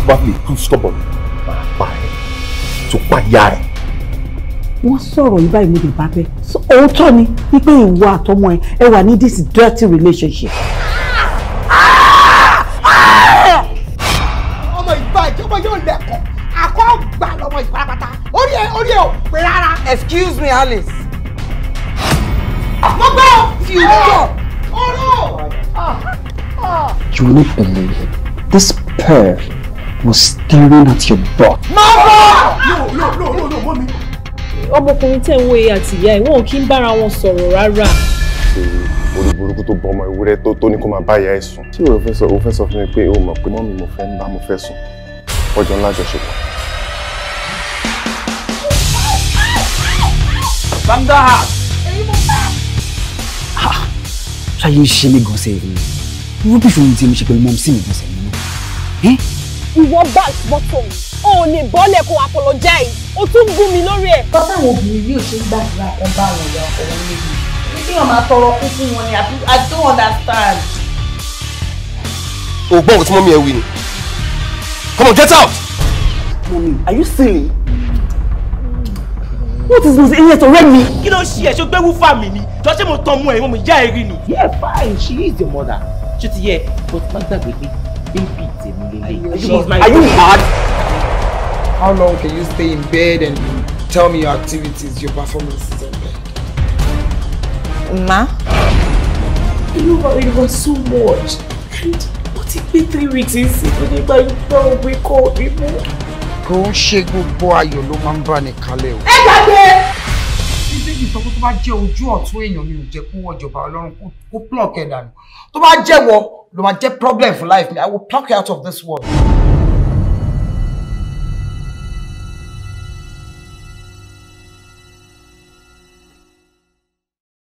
tó bá fi lè tún stubborn máa pa ẹ̀ tó pa ìyá ẹ̀. Wọ́n sọ̀rọ̀ yìí báyìí mo lè bá bẹ́ẹ̀. Òótọ́ ni wípé ìwọ àtọmọ ẹ wà ní this dirty relationship. Ọmọ ìgbà ìjọba yóò lẹ́kọ̀ọ́. Àkọ́ gbà lọ́mọ ìparapata. Orí ẹ̀ ò pé rárá. Excuse me, Alice. Mo gbọ́. Future. You will not believe this pair was staring at your butt. Mama! No, mommy. Ọmọkùnrin tẹ̀ ń wo ìyá àti ìyá ẹ̀ wọ́n kì í bára wọn sọ̀rọ̀ rárá. Orí burúkú tó bọ ọmọ ewúrẹ́ tó ní kó máa bá ìyá ẹ̀ sùn. Tí o fẹ́ sọ fún mi pé o mọ̀ pé mọ́mí mo fẹ́ ń bá mo fẹ́ sùn. Ọjọ́ ńlá jọṣepọ̀. Bandaha. Ṣáyé ṣe mí gan sẹ́yìn ni. Wọ́n bí ṣòwò tí mo ṣe pẹ̀lú mọ́mí sí mi gan sẹ́yìn náà. Ìwọ back bottom o ò lè bọ́lẹ̀ kó apologize o tún gún mi lórí ẹ̀. Bọ́sà àwọn obìnrin yóò ṣe ń gbàdúrà kan bá àwọn ìyá ọkọ wọn lébi. Bí wọ́n máa tọrọ kún fún wọn ni I don't understand. O gbọ́ nǹkan tí mọ́mí ẹ wí ni. Come on, get out! Mommy, are you silly? What is this idiot already me? Kí ló ṣe ẹ̀ ṣó gbé wúfà mi ni? Jọ ṣé mo tán mú ẹ̀ mo ìyá ẹ̀ rí ni? Yeah, fine, she is your mother. Ṣé ti yẹ but má gbàgbé pé baby tèmi lélẹ̀. Are you mad? How long can you stay in bed and tell me your activities, your performances in bed? Ma? You worry about so much. And what if been 3 weeks in sick when you don't wake up anymore? Kò ń ṣe gbogbo ayọ̀ ló máa ń bá ní kalẹ̀ o. Ẹ gbàgbé. Bíbélì sọ pé tó bá jẹ́ ojú ọ̀tún èèyàn ni ò jẹ́ kó wọ̀jọba Ọlọ́run kó pluck ẹ̀ dànù. Tó bá jẹ́ wọ ló máa jẹ́ problem for life mi. I will pluck you out of this world.